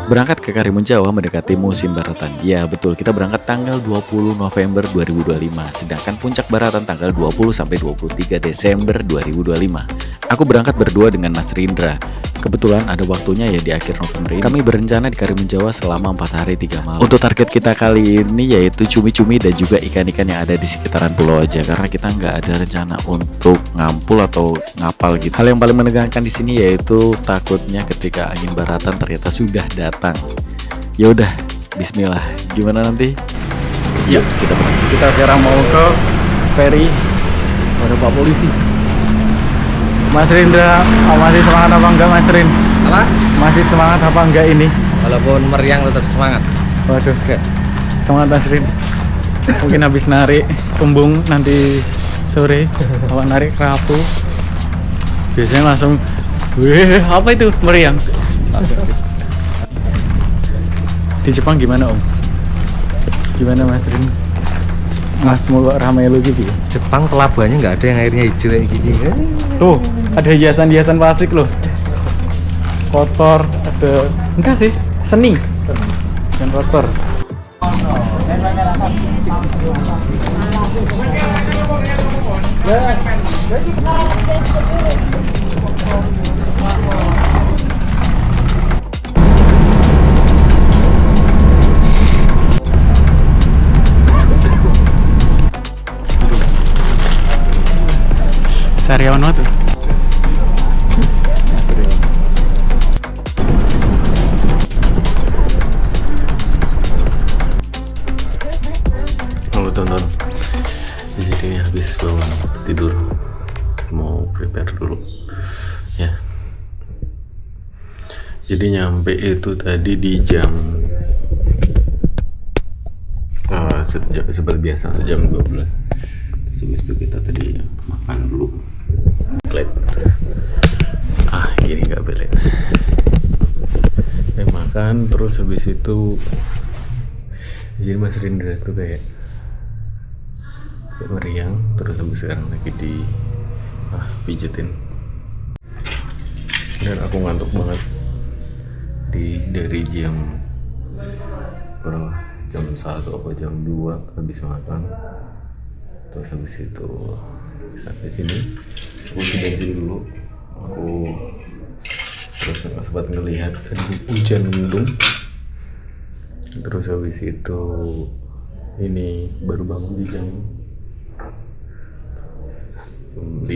Berangkat ke Karimun Jawa mendekati musim baratan. Ya betul, kita berangkat tanggal 20 November 2025. Sedangkan puncak baratan tanggal 20 sampai 23 Desember 2025. Aku berangkat berdua dengan Mas Rindra. Kebetulan ada waktunya ya di akhir November ini. Kami berencana di Karimun Jawa selama 4 hari 3 malam. Untuk target kita kali ini yaitu cumi-cumi dan juga ikan-ikan yang ada di sekitaran pulau aja. Karena kita nggak ada rencana untuk ngampul atau ngapal gitu. Hal yang paling menegangkan di sini yaitu takutnya ketika angin baratan ternyata sudah datang. Ya udah, Bismillah. Gimana nanti? Yuk kita berangkat. Kita sekarang mau ke ferry. Ada Pak Polisi. Mas Rindra, masih semangat apa enggak Mas Rin? Apa? Masih semangat apa enggak ini? Walaupun meriang tetap semangat. Waduh guys, semangat Mas Rin. Mungkin habis narik kembung nanti sore, awak narik kerapu. Biasanya langsung, wih apa itu meriang? Di Jepang gimana Om? Gimana Mas Rin? Mas mau Ramelu gitu ya? Jepang pelabuhannya nggak ada yang airnya hijau kayak gini. Tuh, ada hiasan-hiasan plastik loh. Kotor, ada enggak sih, seni. Dan kotor. Saryawan tuh. Halo teman-teman, di sini habis bangun tidur, mau prepare dulu, ya. Jadi nyampe itu tadi di jam seperti biasa jam 12. Habis itu kita tadi makan dulu. Belet. Gini nggak belet. Makan terus habis itu. Jadi Mas Rindra tuh kayak meriang, terus sampai sekarang lagi di pijetin. Dan aku ngantuk banget dari jam berapa? Jam 1 atau jam 2 habis makan. Terus habis itu sampai sini aku isi bensin dulu. Aku terus sempat ngelihat hujan mendung. Terus habis itu ini baru bangun di jam 5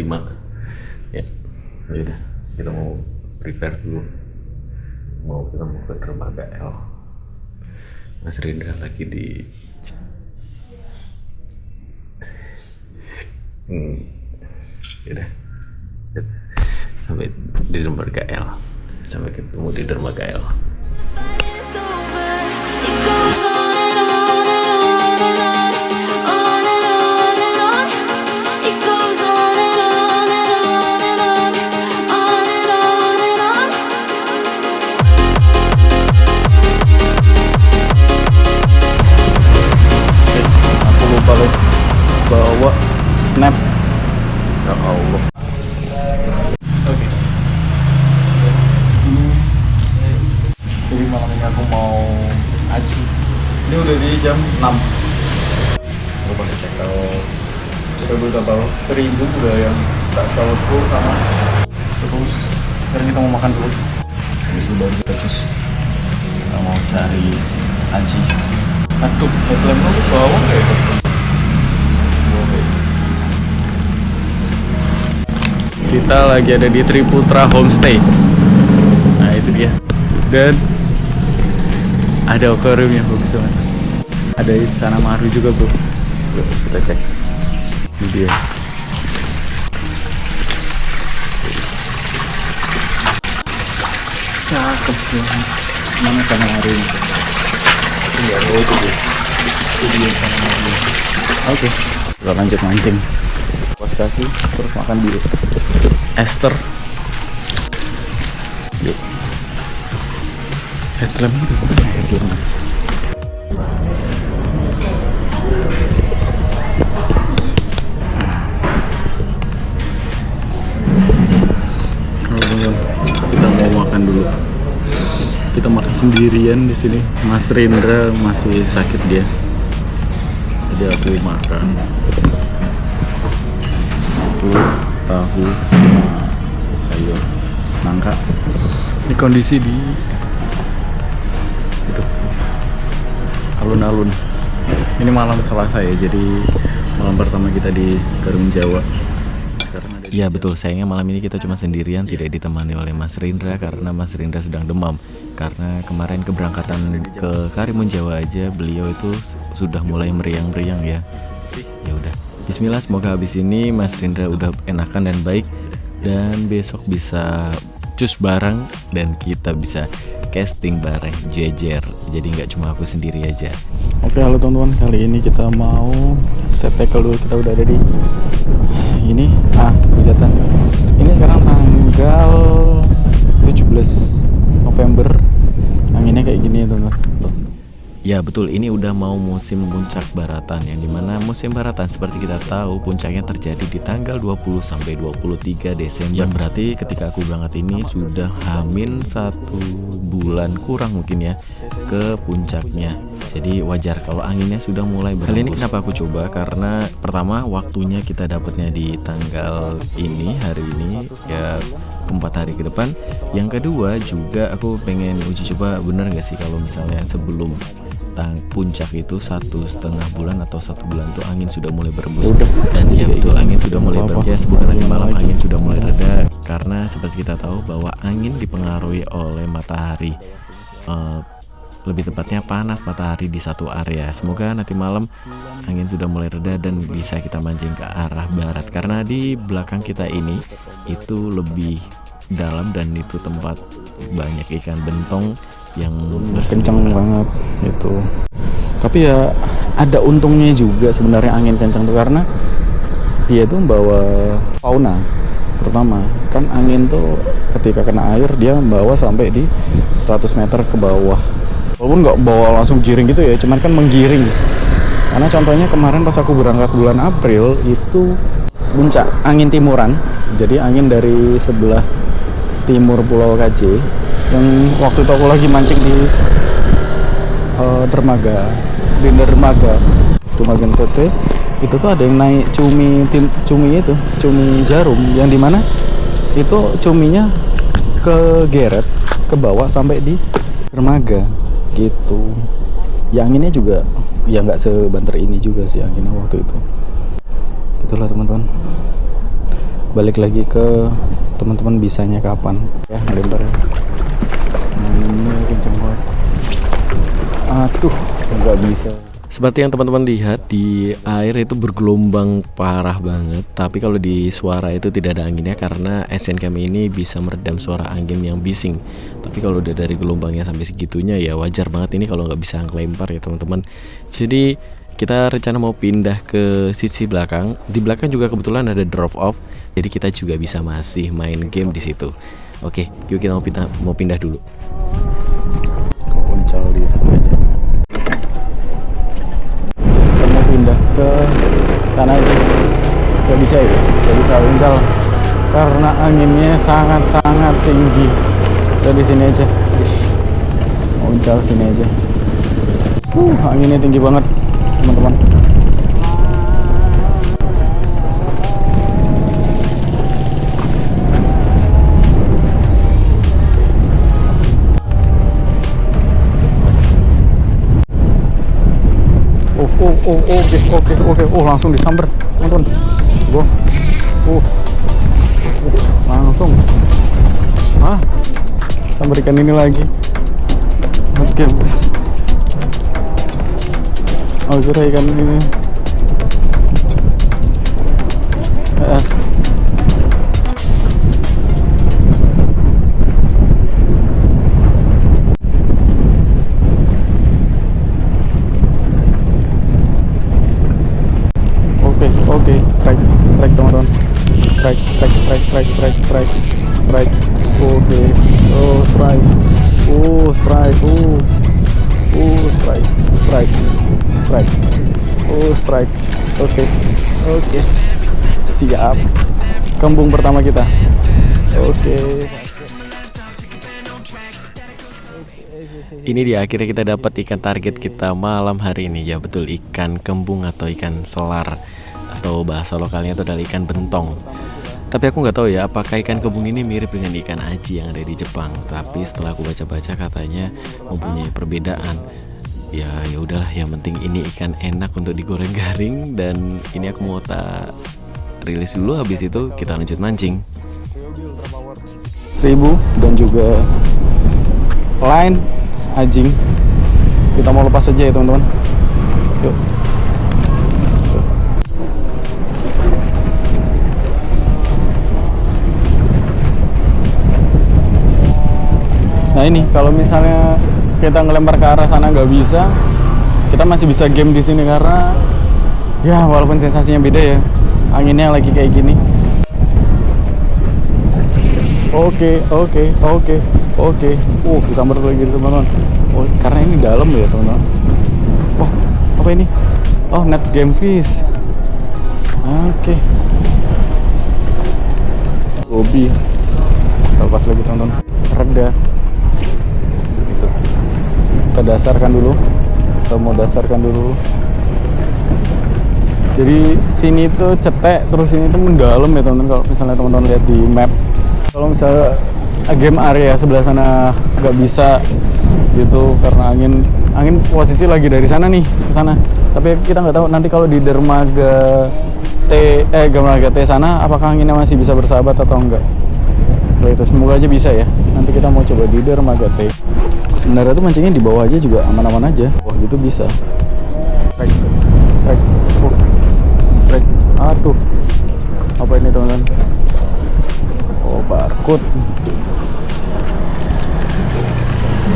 ya. Yaudah, kita mau prepare dulu, kita mau ke dermaga L. Mas Rindra lagi di yaudah, sampai di dermaga L, sampai ketemu di dermaga L. Aku lupa loh bawa snap. Ya Allah. Oke. Jadi malam ini aku mau haji. Ini udah di jam 6. Aku pakai cek kalau udah tahu 1000 udah yang tak shower 10 sama. Terus sekarang kita mau makan dulu. Habis itu baru kita cus. Kita mau cari haji. Aduh, headlamp lu bawa kayak gitu. Kita lagi ada di Triputra Homestay. Nah itu dia. Dan ada aquarium yang bagus banget. Ada Cana Maru juga bro. Yuk, kita cek. Ini dia. Cakep banget. Mana Cana Maru ini? Iya, itu dia. Itu dia Cana Maru. Oke. Kita lanjut mancing. Puas kaki, terus makan dulu. Esther. Yuk. Headlamp. Kita mau makan dulu. kita makan sendirian di sini. Mas Rindra masih sakit dia, jadi aku makan itu tahu sama sayur nangka. Ini kondisi di itu alun-alun. Ini malam Selasa ya, jadi malam pertama kita di Karung Jawa. Sekarang ada Ya betul, sayangnya malam ini kita cuma sendirian, tidak ditemani oleh Mas Rindra karena Mas Rindra sedang demam. Karena kemarin keberangkatan ke Karimun Jawa aja beliau itu sudah mulai meriang-meriang ya. Ya udah, Bismillah, semoga habis ini Mas Rindra udah enakan dan baik dan besok bisa cus bareng dan kita bisa casting bareng jejer. Jadi nggak cuma aku sendiri aja. Oke, halo teman-teman, kali ini kita mau set tackle dulu. Kita udah ada di ini kegiatan ini sekarang tanggal 17 November. Anginnya kayak gini ya teman-teman. Tuh. Ya betul, ini udah mau musim puncak baratan, yang dimana musim baratan seperti kita tahu puncaknya terjadi di tanggal 20 sampai 23 Desember. Yang berarti ketika aku berangkat ini sudah hamin 1 bulan kurang mungkin ya ke puncaknya. Jadi wajar kalau anginnya sudah mulai berhembus. Kali ini kenapa aku coba? Karena pertama waktunya kita dapatnya di tanggal ini, hari ini ya, 4 hari ke depan. Yang kedua juga aku pengen uji coba bener gak sih kalau misalnya sebelum puncak itu 1,5 bulan atau 1 bulan tuh angin sudah mulai berembus. Dan ya betul, angin sudah mulai berembus. Ya semoga nanti malam angin sudah mulai reda, karena seperti kita tahu bahwa angin dipengaruhi oleh matahari, lebih tepatnya panas matahari di satu area. Semoga nanti malam angin sudah mulai reda dan bisa kita mancing ke arah barat, karena di belakang kita ini itu lebih dalam dan itu tempat banyak ikan bentong yang kencang banget itu. Tapi ya ada untungnya juga sebenarnya angin kencang tuh, karena dia tuh membawa fauna. Pertama kan angin tuh ketika kena air dia membawa sampai di 100 meter ke bawah. Walaupun nggak bawa langsung giring gitu ya, cuman kan menggiring. Karena contohnya kemarin pas aku berangkat bulan April itu puncak angin timuran, jadi angin dari sebelah timur Pulau KJ. Yang waktu itu aku lagi mancing di dermaga Tumagen Tete, itu tuh ada yang naik cumi jarum, yang dimana itu cuminya kegeret ke bawah sampai di dermaga gitu. Ya anginnya juga ya nggak sebanter ini juga sih anginnya waktu itu. Itulah teman-teman, balik lagi ke teman-teman bisanya kapan ya ngelempar ya. Ini kenceng banget, aduh nggak bisa. Seperti yang teman-teman lihat, di air itu bergelombang parah banget. Tapi kalau di suara itu tidak ada anginnya, karena Asian Cam ini bisa meredam suara angin yang bising. Tapi kalau udah dari gelombangnya sampai segitunya ya wajar banget ini kalau nggak bisa ngelempar ya teman-teman. Jadi kita rencana mau pindah ke sisi belakang. Di belakang juga kebetulan ada drop off, jadi kita juga bisa masih main game di situ. Oke, yuk kita mau pindah dulu. Uncal di sana aja. Kita mau pindah ke sana aja. Gak bisa ya, gak bisa uncal karena anginnya sangat-sangat tinggi. Kita di sini aja. Mau uncal sini aja. Anginnya tinggi banget, teman-teman. Oke. Langsung disamber, teman-teman. Langsung. Sambar ikan ini lagi. Oke, bos. Kira ikan ini. Oke, strike teman-teman. Strike. Oke. Strike. Oke. Siap. Kembung pertama kita. Oke. Ini dia, akhirnya kita dapat ikan target kita malam hari ini. Ya betul, ikan kembung atau ikan selar, atau bahasa lokalnya itu adalah ikan bentong. Tapi aku nggak tahu ya apakah ikan kembung ini mirip dengan ikan aji yang ada di Jepang. Tapi setelah aku baca-baca katanya mempunyai perbedaan. Ya udahlah, yang penting ini ikan enak untuk digoreng garing. Dan ini aku mau tak rilis dulu, habis itu kita lanjut mancing. 1000 dan juga line anjing. Kita mau lepas aja ya teman-teman. Yuk. Nah ini kalau misalnya kita ngelempar ke arah sana nggak bisa, kita masih bisa game di sini karena ya walaupun sensasinya beda ya, anginnya lagi kayak gini. Oke. Disambar lagi teman-teman. Oh, karena ini dalam ya teman-teman. Oh, apa ini? Oh, net game fish. Oke. Hobi. Kita lepas lagi teman-teman. Reda. Gitu. Kita dasarkan dulu. Kita mau dasarkan dulu. Jadi sini tuh cetek, terus ini tuh mendalam ya teman-teman. Kalau misalnya teman-teman lihat di map. Kalau misalnya game area sebelah sana nggak bisa gitu karena angin posisi lagi dari sana nih ke sana. Tapi kita nggak tahu nanti kalau di dermaga T sana apakah anginnya masih bisa bersahabat atau enggak. Nah, itu semoga aja bisa ya. Nanti kita mau coba di dermaga T. Sebenarnya tuh mancingnya di bawah aja juga aman-aman aja. Wah, gitu bisa. Trek. Aduh. Apa ini teman-teman? Oh, barcode.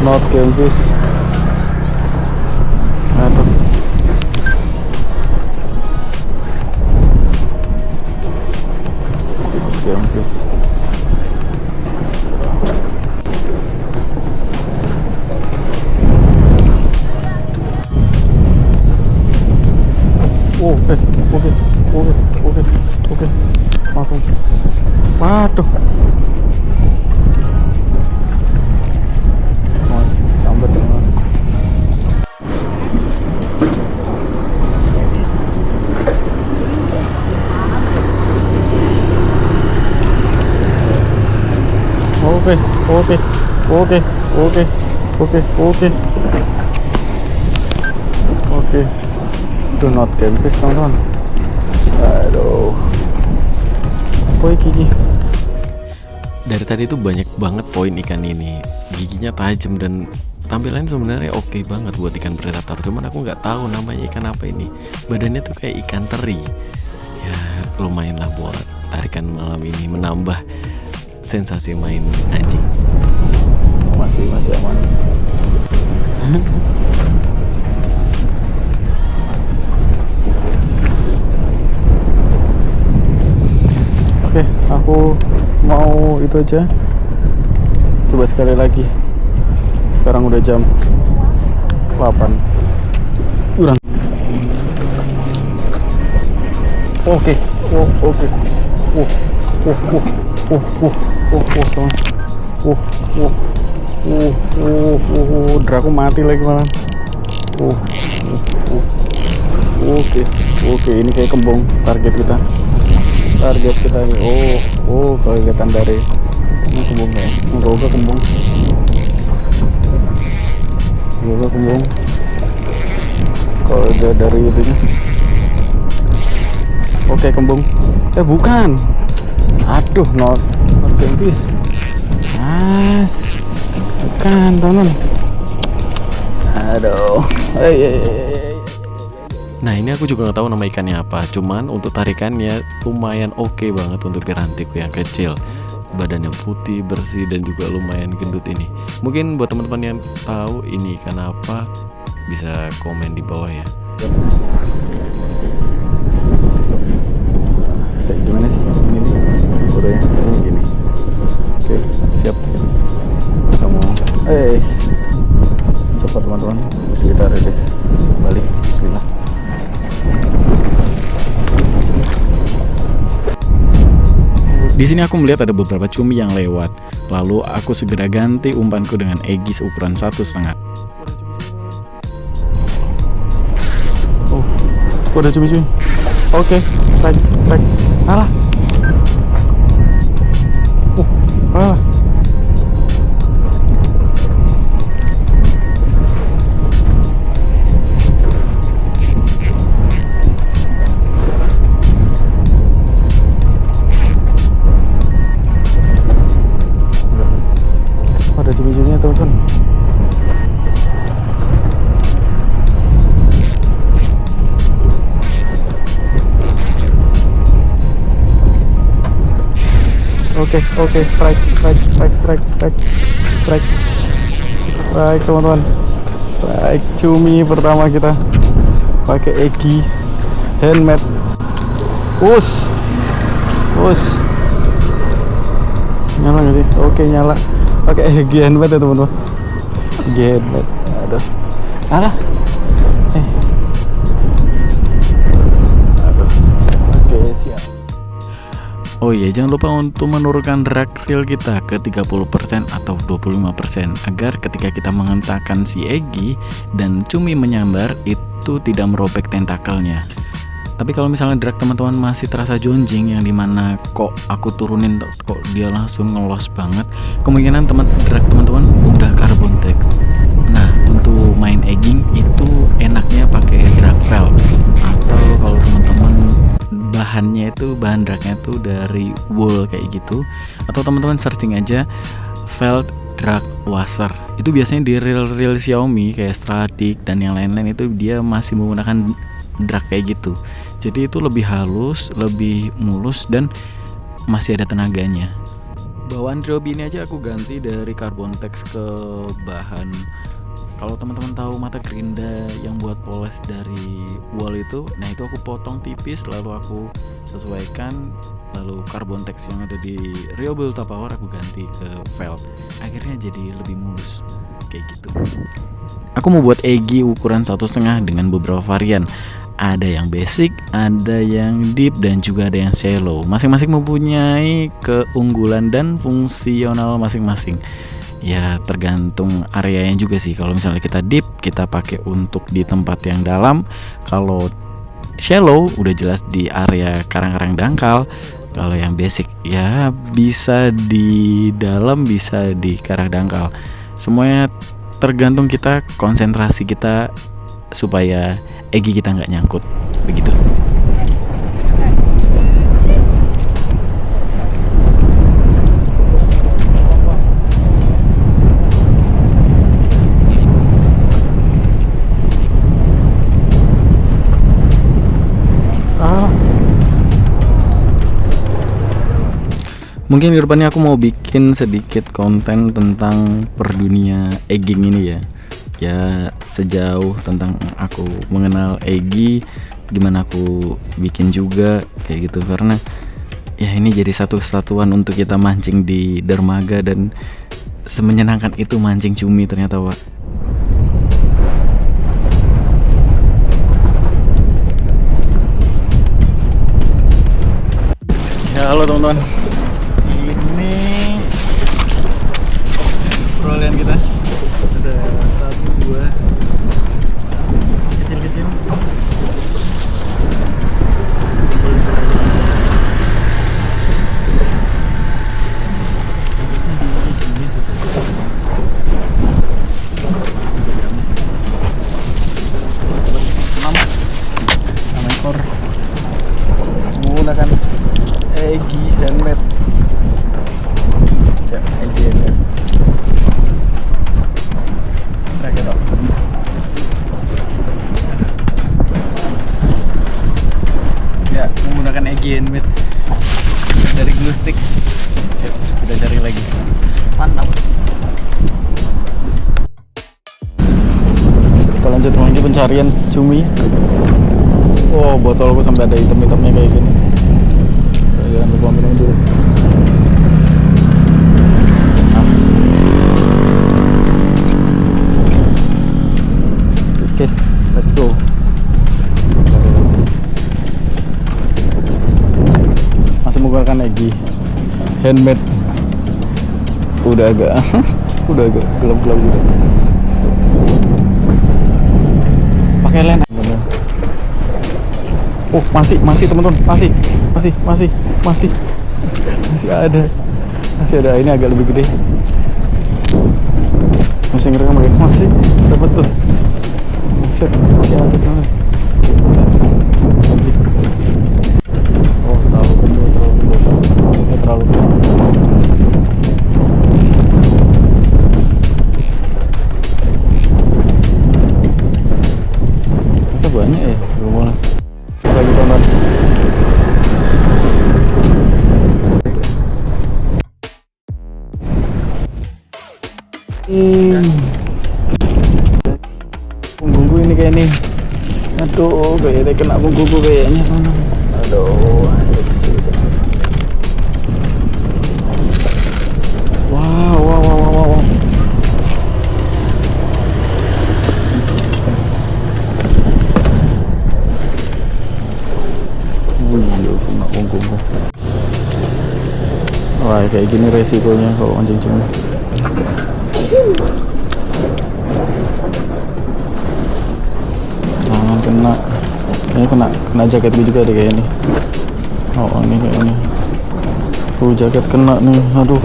Not game fish. Aduh. Game fish. Oke. Langsung. Waduh. Sambar teman. Oke. Do not game fish teman-teman. Aduh. Woi gigi. Dari tadi tuh banyak banget poin ikan ini. Giginya tajam dan tampilannya sebenarnya oke banget buat ikan predator. Cuman aku nggak tahu namanya ikan apa ini. Badannya tuh kayak ikan teri. Ya lumayan lah buat tarikan malam ini, menambah sensasi main anjing. Masih aman. Oke, aku mau itu aja. Coba sekali lagi. Sekarang udah jam 8. Kurang. Oke. Draku mati lagi malah. Oke, ini kayak kembung target kita ini. Kelihatan dari ini kembungnya. Enggak kembung. Kalau udah dari itunya. Oke, kembung. Bukan. Aduh, not game fish. Bukan, teman. Aduh. Nah ini aku juga nggak tahu nama ikannya apa. Cuman untuk tarikannya lumayan oke banget untuk pirantiku yang kecil. Badannya putih, bersih, dan juga lumayan gendut ini. Mungkin buat teman-teman yang tahu ini ikan apa, bisa komen di bawah ya. Gimana sih ini fotonya? Gini. Oke, siap. Kita mau cepat teman-teman. Terus kita rilis balik. Bismillah. Di sini aku melihat ada beberapa cumi yang lewat. Lalu aku segera ganti umpanku dengan Egy seukuran 1,5. Oh, ada cumi-cumi. Oke, strike. Alah. Alah. Ada cumi-cuminya teman-teman. Oke, strike teman-teman. Strike cumi pertama kita pakai Egy handmade. Us. Nyala nggak sih? Oke, nyala. Pakai Egy handmade ya teman-teman. Egy handmade. Aduh. Alah. Aduh. Oke, siap. Oh iya, jangan lupa untuk menurunkan drag reel kita ke 30% atau 25% agar ketika kita mengentakkan si Egy dan cumi menyambar itu tidak merobek tentakelnya. Tapi kalau misalnya drag teman-teman masih terasa jonjing yang dimana kok aku turunin kok dia langsung ngelos banget, kemungkinan drag teman-teman udah carbon text. Nah, untuk main egging itu enaknya pakai drag felt, atau kalau teman-teman bahan dragnya itu dari wool kayak gitu, atau teman-teman searching aja felt drag washer. Itu biasanya di reel Xiaomi kayak Stradic dan yang lain-lain itu dia masih menggunakan drag kayak gitu. Jadi itu lebih halus, lebih mulus dan masih ada tenaganya. Bawaan Ryobi ini aja aku ganti dari carbon text ke bahan. Kalau teman-teman tahu mata gerinda yang buat poles dari wall itu, nah itu aku potong tipis lalu aku sesuaikan, lalu carbon text yang ada di Ryobi Ultra Power aku ganti ke felt. Akhirnya jadi lebih mulus kayak gitu. Aku mau buat Egy ukuran 1,5 dengan beberapa varian. Ada yang basic, ada yang deep, dan juga ada yang shallow. Masing-masing mempunyai keunggulan dan fungsional masing-masing. Ya tergantung areanya juga sih. Kalau misalnya kita deep, kita pakai untuk di tempat yang dalam. Kalau shallow udah jelas di area karang-karang dangkal. Kalau yang basic ya bisa di dalam, bisa di karang dangkal. Semuanya tergantung kita, konsentrasi kita supaya Egy kita nggak nyangkut begitu. Mungkin di depannya aku mau bikin sedikit konten tentang perdunia egging ini ya. Ya sejauh tentang aku mengenal Egy, gimana aku bikin juga kayak gitu, karena ya ini jadi satu kesatuan untuk kita mancing di dermaga dan semenyenangkan itu mancing cumi ternyata, Wak. Ya halo teman-teman, ini perolehan kita ada 1, 2 kecil-kecil. Harusnya diuji sini sih. 6 ekor menggunakan Egy handmade. Ya, Egy handmade. Nah, gitu. Ya, menggunakan Egy handmade dari glue stick. Yuk, kita cari lagi. Mantap. Kita lanjut lagi pencarian cumi. Oh, botolku sampai ada hitam-hitamnya kayak gini. Jangan lupa minum dulu. Oke, let's go. Masih menggunakan Egy. handmade. Udah agak udah agak gelap-gelap gitu. Pakai lens. Oh, masih teman-teman, masih ada. Ini agak lebih gede. Masih ngerekam lagi, masih dapat tuh. Masih ada banget. Oh, terlalu kendor. Terlalu kendor. Itu banyak ya, belum lagi tonton. Punggungku ini kayak nih. Aduh, kayaknya kena punggungku kayaknya. Aduh, wow. Wih, kena punggungku. Wah, kayak gini resikonya kalau mancing cumi. Jangan kena jaketku juga deh kayak ini. Oh, ini kayak ini. Jaket kena nih, aduh.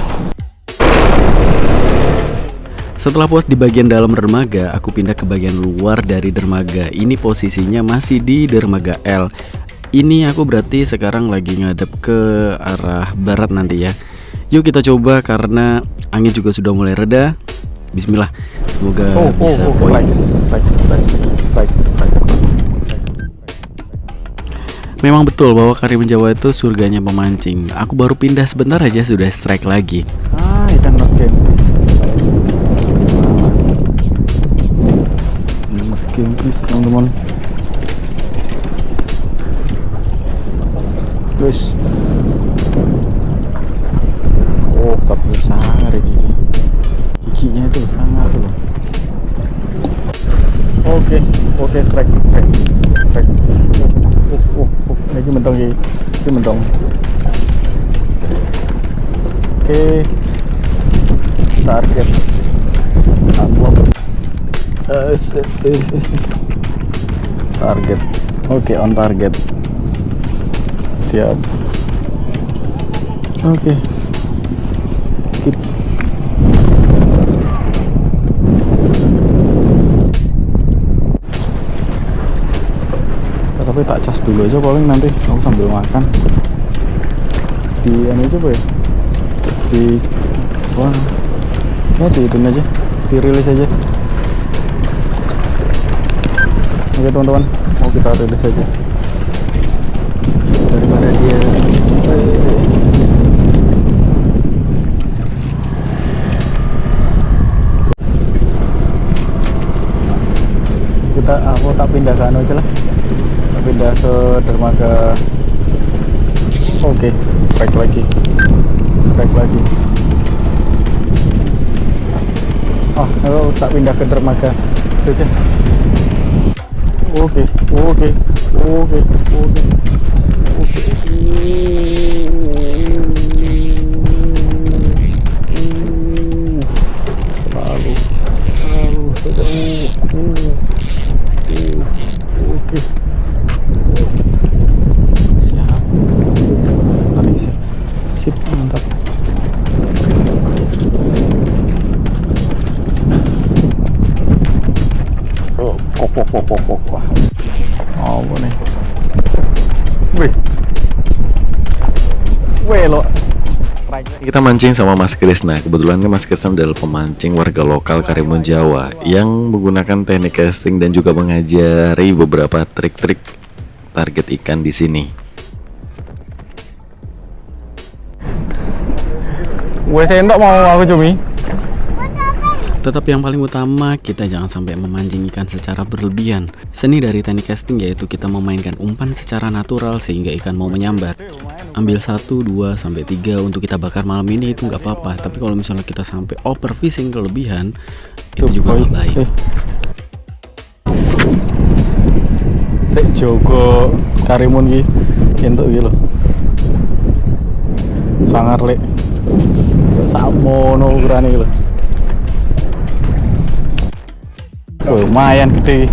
Setelah puas di bagian dalam dermaga, aku pindah ke bagian luar dari dermaga. Ini posisinya masih di dermaga L. Ini aku berarti sekarang lagi ngadep ke arah barat nanti ya. Yuk kita coba karena angin juga sudah mulai reda. Bismillah, semoga bisa poin. Strike. Memang betul bahwa Karimun Jawa itu surganya pemancing. Aku baru pindah sebentar aja sudah strike lagi. Ikan kempis. Kempis teman-teman. Guys. Oh, tapi sangar ya giginya itu sangar tuh. Oke, strike. Ini mentong ya. Ini mentong. Oke. Target. Target. Oke, on target. Siap. Oke. Keep. Tapi tak cas dulu aja paling nanti aku sambil makan di ini coba ya di di itu aja dirilis aja. Oke teman-teman, mau kita rilis aja daripada dia aku tak pindah ke anu aja lah, pindah ke dermaga. Oke, strike lagi. Aku tak pindah ke dermaga itu aja. Oke. Lalu oke. Siap. Tadi sip, mantap. Oh, boleh. Wih lo. Kita mancing sama Mas Krisna. Kebetulan Mas Krisna adalah pemancing warga lokal Karimun Jawa yang menggunakan teknik casting dan juga mengajari beberapa trik-trik target ikan di sini. Gue sendok mau aku cumi. Tetap yang paling utama, kita jangan sampai memancing ikan secara berlebihan. Seni dari teknik casting yaitu kita memainkan umpan secara natural sehingga ikan mau menyambar. Ambil 1, 2, sampai 3 untuk kita bakar malam ini itu nggak apa-apa. Tapi kalau misalnya kita sampai overfishing kelebihan, itu juga nggak baik. Sek Joko Karimun ki entuk iki lho. Sangar lek. Sakmono ukurane iki lho. Lumayan gede.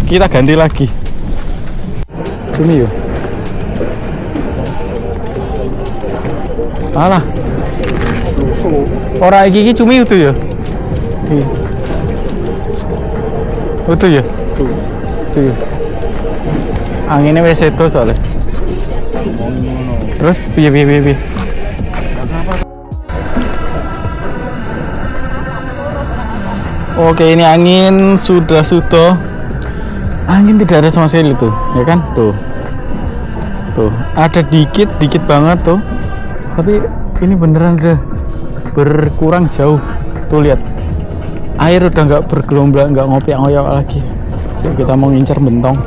Kita ganti lagi. Cumi yuk. Alah. Ora iki cumi itu ya. Itu ya. Itu ya. Anginnya wis sedo soalnya. Terus piye. Oke, ini angin sudah. Angin tidak ada sama sekali tuh, ya kan? Tuh, ada dikit banget tuh. Tapi ini beneran udah berkurang jauh. Tuh lihat, air udah nggak bergelombang, nggak ngoyak-ngoyak lagi. Oke, kita mau ngincar bentong.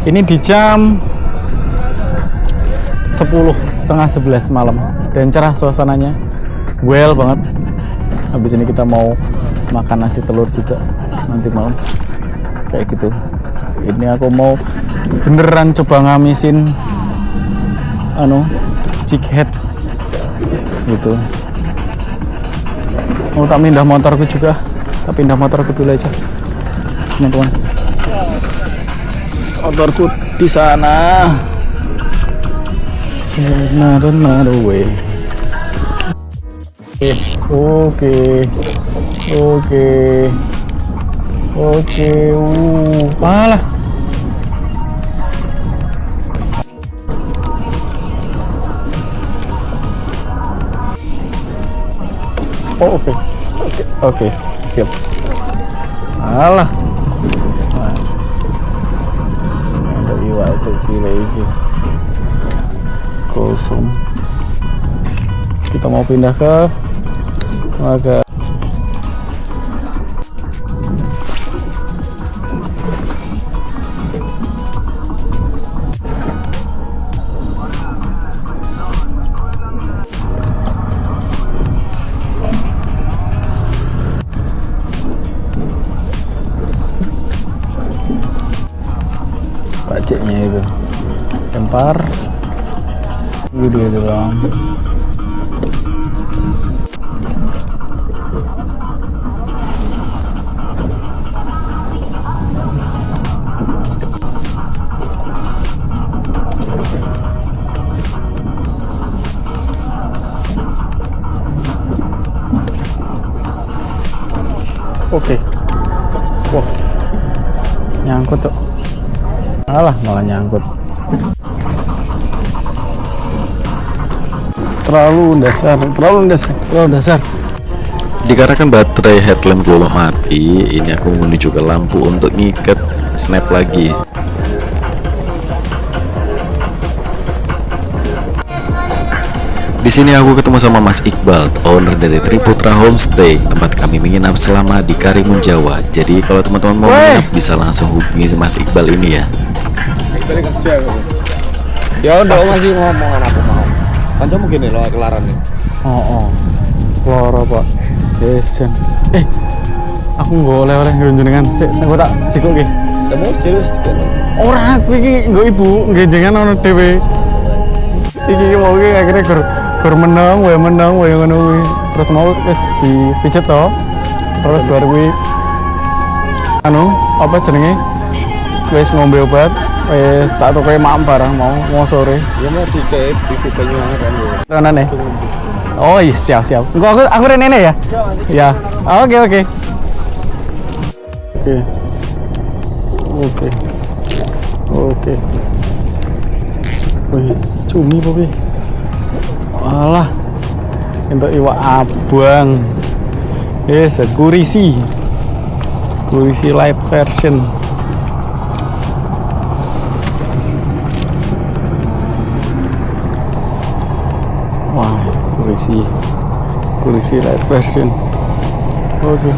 Ini di jam 10, setengah 11 malam dan cerah suasananya, well banget. Habis ini kita mau makan nasi telur juga nanti malam kayak gitu. Ini aku mau beneran coba ngamisin jighead gitu. Mau tak pindah motorku juga, tak pindah motorku dulu aja teman-teman. Motorku di sana. Another way. Oke. Malah. Oke, siap. Alah. Ada iwak kecil lagi. Kosong. Kita mau pindah ke Maga. Pajaknya itu lempar dia doang. Oke. Wah, nyangkut tuh. Alah, malah nyangkut. Terlalu dasar. Dikarenakan baterai headlamp gue mati, ini aku menuju ke lampu untuk ngikat snap lagi. Di sini aku ketemu sama Mas Iqbal, owner dari Triputra Homestay, tempat kami menginap selama di Karimun Jawa. Jadi kalau teman-teman mau menginap bisa langsung hubungi Mas Iqbal ini ya. Ya udah masih ngomongan aku mau. Kanca mungkin lo kelaran nih. Kelara Pak. Desen. Aku nggak oleh-oleh ngerenjengan. Aku tak cikuk ki. Kamu serius juga lo? Orang aku iki nggak ibu ngerenjengan ono dewe. Iki mau ki akhirnya gur menang, ngono kuwi. Terus mau wis dipijet to. Terus baru kuwi apa jenenge? Wis ngombe obat. Wis tak tukoke mak barang mau sore. Ya mau dicek di banyu kan yo. Renane. Oh iya, siap. Engko aku renene ya? Ya. Oke. Wih, cumi apa wih? Alah. Entuk iwak abang. Kurisi light version. Wah, kurisi light version. Oke.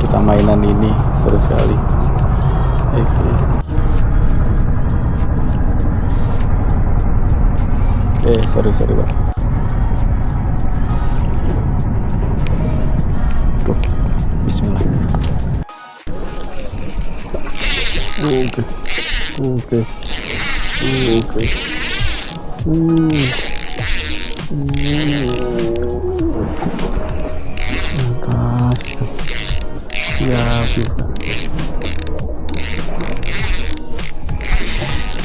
Kita mainan ini seru sekali. Sorry Pak. Tuh, bismillah. Oke. Atas. Ya bisa.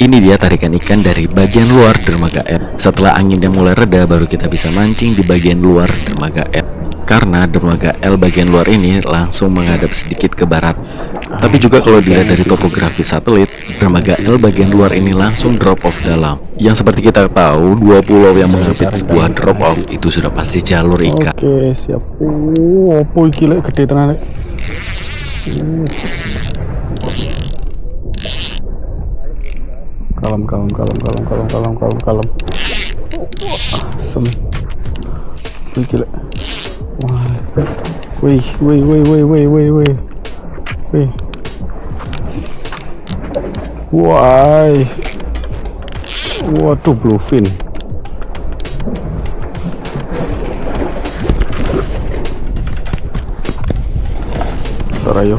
Ini dia tarikan ikan dari bagian luar dermaga F. Setelah anginnya mulai reda, baru kita bisa mancing di bagian luar dermaga F. Karena dermaga L bagian luar ini langsung menghadap sedikit ke barat. Tapi juga kalau dilihat dari topografi satelit, dermaga L bagian luar ini langsung drop off dalam. Yang seperti kita tahu, dua pulau yang mengapit sebuah drop off itu sudah pasti jalur ikan. Oke, siap. Opo iki lek gede tenan lek. Kalem. Asem. Iki lek. Wah. Wih. Wah. Waduh, bluefin. Ayo.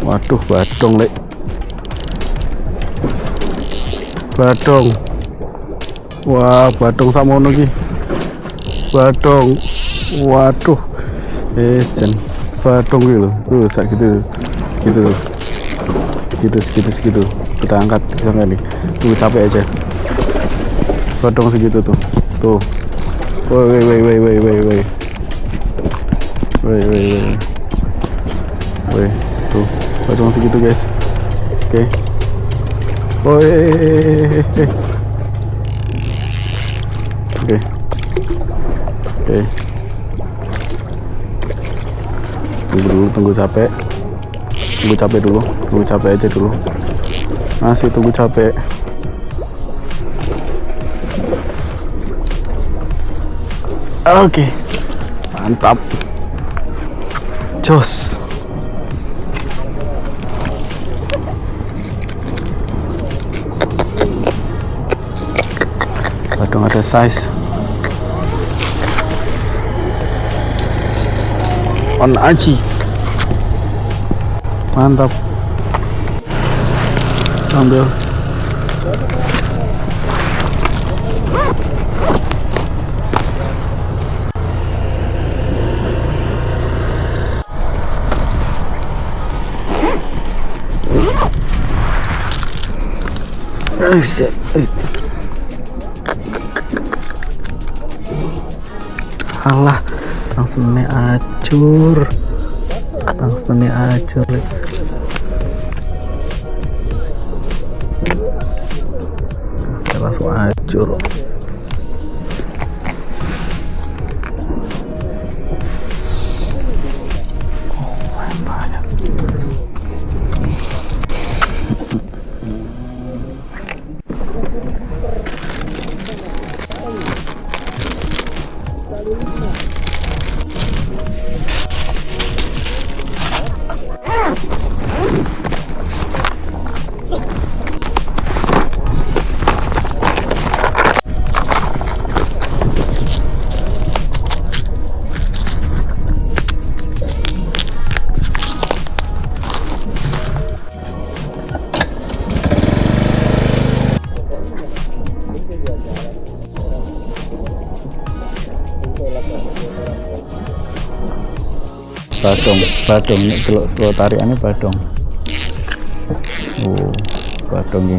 Waduh, badong lek. Badong. Wah, badong samono iki. Badong. Waduh. Jan. Badong iki lho. Sak gitu. Segitu. Kita angkat nih. Tunggu capek aja. Badong segitu tuh. Tuh. Woi. Woi, tuh, badong segitu guys. Oke. Oke. Tunggu capek. Tunggu capek aja dulu. Masih tunggu capek. Oke. Mantap. Jos. Badong ada size. On aji. Mantap. Ambil. Alah, langsung acur. Langsung acur. Badong nek delok saka tarikane badong. Oh, badong iki.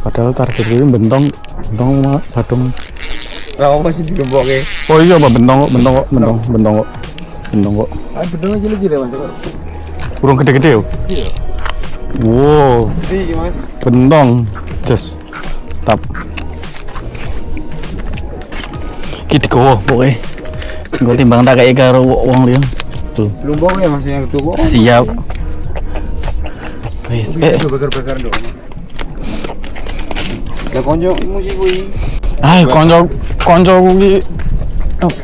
Padahal target ini bentong badong. Rawa masih digemboknya. Oh iya, Pak, bentong kok. Ah, bedongnya cilik-cilik Mas. Burung gede-gede yo. Iya. Wow, Gede Mas. bentong. Just tap. Gitu kok pokoknya. Gue timbang tak kayak karo wong liya. Tuh. Lumbung ya Mas yang tuh. Siap. Wis, bakar-bakar dong. Ya konco musik kuwi. Ayo konco kuwi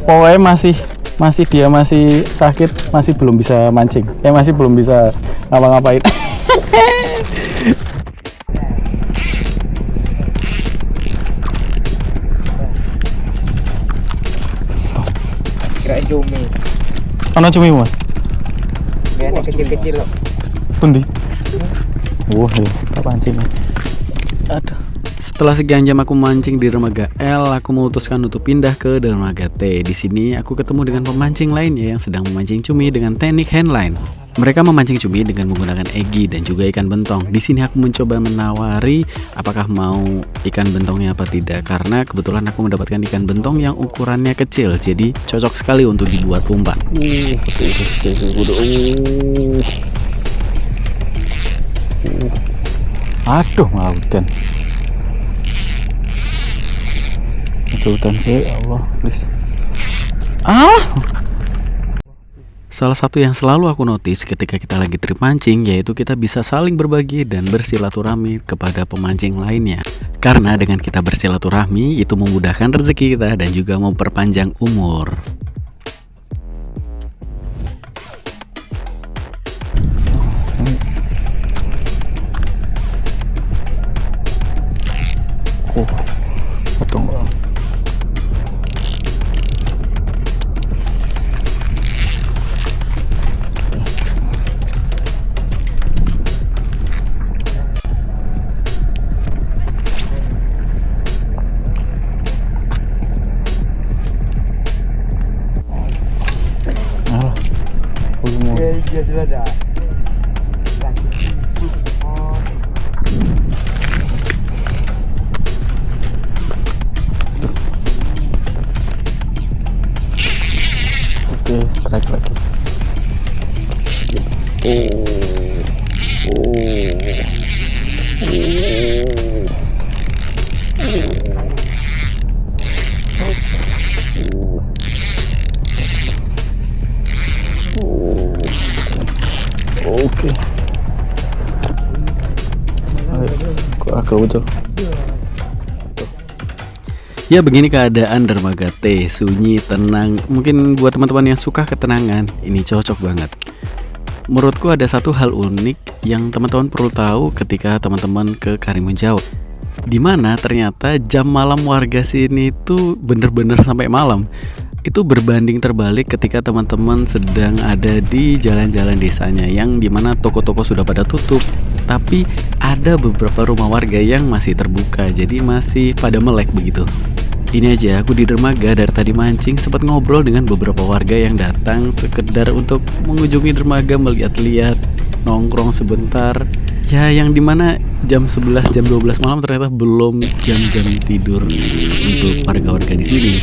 pokoknya dia masih sakit, masih belum bisa mancing. Masih belum bisa ngapa-ngapain. cumi. Ono cumi Mas. Biasanya kecil-kecil loh. Pundi? Wah, ya, tak pancing. Aduh. Setelah sekian jam aku mancing di dermaga L, aku memutuskan untuk pindah ke dermaga T. Di sini aku ketemu dengan pemancing lainnya yang sedang memancing cumi dengan teknik handline. Mereka memancing cumi dengan menggunakan egi dan juga ikan bentong. Di sini aku mencoba menawari apakah mau ikan bentongnya apa tidak, karena kebetulan aku mendapatkan ikan bentong yang ukurannya kecil, jadi cocok sekali untuk dibuat umpan. Aduh, malah hujan. Hujan sih, ya Allah, please. Salah satu yang selalu aku notice ketika kita lagi trip mancing yaitu kita bisa saling berbagi dan bersilaturahmi kepada pemancing lainnya. Karena dengan kita bersilaturahmi itu memudahkan rezeki kita dan juga memperpanjang umur. Potong bang. Alah, Iya sudah ada. oke, strike lagi. Oke. Kok agak ujung. Ya begini keadaan dermaga T, sunyi, tenang. Mungkin buat teman-teman yang suka ketenangan, ini cocok banget. Menurutku ada satu hal unik yang teman-teman perlu tahu ketika teman-teman ke Karimun Jawa. Dimana ternyata jam malam warga sini tuh bener-bener sampai malam. Itu berbanding terbalik ketika teman-teman sedang ada di jalan-jalan desanya yang dimana toko-toko sudah pada tutup, tapi ada beberapa rumah warga yang masih terbuka, jadi masih pada melek begitu. Ini aja aku di dermaga dari tadi mancing sempat ngobrol dengan beberapa warga yang datang sekedar untuk mengunjungi dermaga, melihat-lihat, nongkrong sebentar. Ya yang dimana jam 11, jam 12 malam ternyata belum jam-jam tidur untuk warga-warga di sini.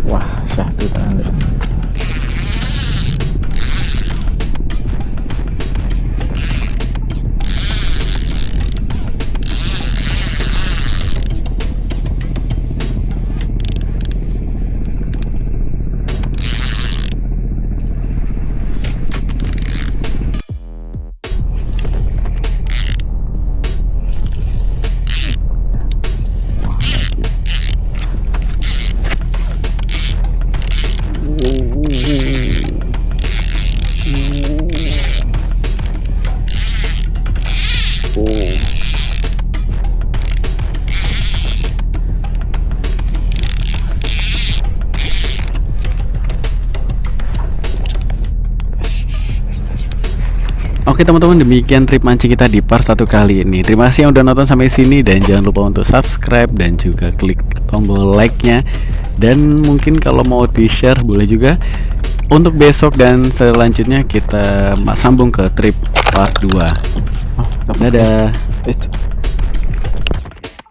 Wah, syahdu tangan. Oke teman-teman, demikian trip mancing kita di part 1 kali ini. Terima kasih yang udah nonton sampai sini dan jangan lupa untuk subscribe dan juga klik tombol like-nya. Dan mungkin kalau mau di-share boleh juga. Untuk besok dan selanjutnya kita sambung ke trip part 2. Dadah.